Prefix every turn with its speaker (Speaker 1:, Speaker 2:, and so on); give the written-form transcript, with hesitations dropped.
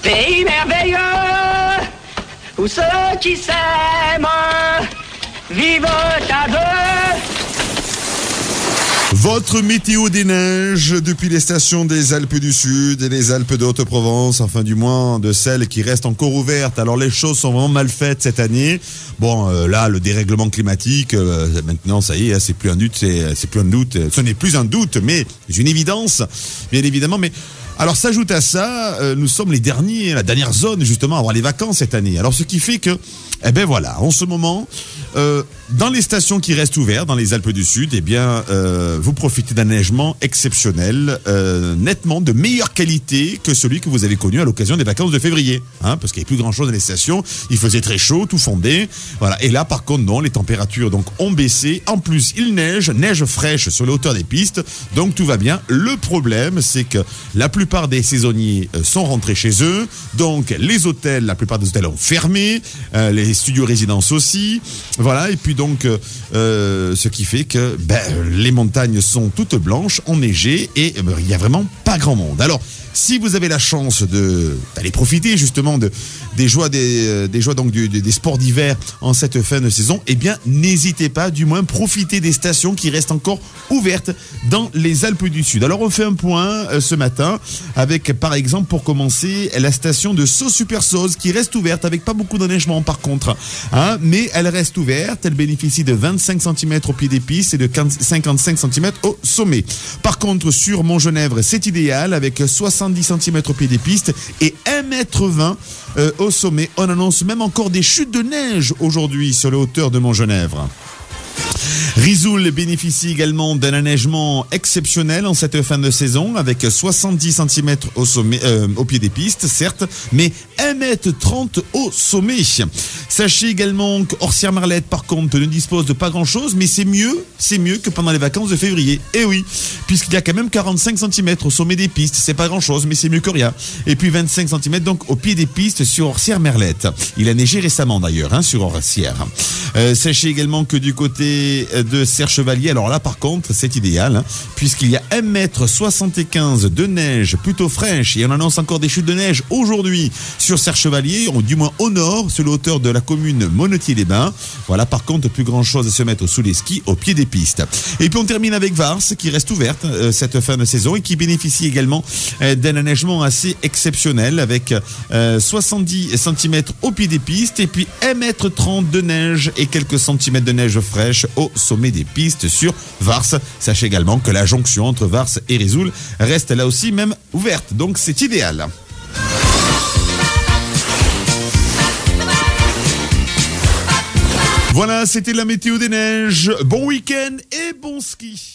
Speaker 1: Pays merveilleux, où ceux qui s'aiment vivent à deux.
Speaker 2: Votre météo des neiges depuis les stations des Alpes du Sud et les Alpes de Haute-Provence, enfin du moins de celles qui restent encore ouvertes. Alors les choses sont vraiment mal faites cette année. Bon, là, le dérèglement climatique, maintenant, ça y est, c'est plus un doute, c'est plus un doute. Ce n'est plus un doute, mais c'est une évidence, bien évidemment. Mais alors s'ajoute à ça, nous sommes la dernière zone justement à avoir les vacances cette année. Alors ce qui fait que, eh ben voilà, en ce moment, dans les stations qui restent ouvertes, dans les Alpes du Sud, eh bien, vous profitez d'un neigement exceptionnel, nettement de meilleure qualité que celui que vous avez connu à l'occasion des vacances de février, hein, parce qu'il n'y avait plus grand chose dans les stations, il faisait très chaud, tout fondait, voilà. Et là, par contre, non, les températures donc ont baissé. En plus, il neige fraîche sur les hauteurs des pistes, donc tout va bien. Le problème, c'est que la plupart des saisonniers sont rentrés chez eux, donc les hôtels, la plupart des hôtels ont fermé, les studios résidences aussi, voilà. Et puis donc, ce qui fait que les montagnes sont toutes blanches, enneigées, et il n'y a vraiment pas grand monde. Alors, si vous avez la chance d'aller profiter justement des joies donc des sports d'hiver en cette fin de saison, eh bien n'hésitez pas, du moins profitez des stations qui restent encore ouvertes dans les Alpes du Sud. Alors on fait un point ce matin avec, par exemple, pour commencer, la station de Saut-Super-Sauze qui reste ouverte avec pas beaucoup d'enneigement par contre, hein, mais elle reste ouverte, elle bénéficie de 25 cm au pied des pistes et de 55 cm au sommet. Par contre, sur Montgenèvre, c'est idéal avec 70 cm au pied des pistes et 1,20 m au sommet. On annonce même encore des chutes de neige aujourd'hui sur les hauteurs de Montgenèvre. Risoul bénéficie également d'un enneigement exceptionnel en cette fin de saison avec 70 cm au sommet, au pied des pistes, certes, mais 1,30 m au sommet. Sachez également qu'Orsières-Merlette, par contre, ne dispose de pas grand-chose, mais c'est mieux que pendant les vacances de février. Et oui, puisqu'il y a quand même 45 cm au sommet des pistes, c'est pas grand-chose, mais c'est mieux que rien. Et puis 25 cm donc au pied des pistes sur Orsières-Merlette. Il a neigé récemment d'ailleurs, hein, sur Orsières. Sachez également que du côté de Serre-Chevalier, alors là par contre c'est idéal, hein, puisqu'il y a 1,75 m de neige plutôt fraîche et on annonce encore des chutes de neige aujourd'hui sur Serre-Chevalier, ou du moins au nord, sur la hauteur de la commune Monetier-les-Bains. Voilà, par contre plus grand chose à se mettre sous les skis au pied des pistes. Et puis on termine avec Vars qui reste ouverte cette fin de saison et qui bénéficie également d'un enneigement assez exceptionnel avec 70 cm au pied des pistes et puis 1,30 m de neige et quelques centimètres de neige fraîche au sommet des pistes sur Vars. Sachez également que la jonction entre Vars et Risoul reste là aussi même ouverte, donc c'est idéal. Voilà, c'était la météo des neiges. Bon week-end et bon ski.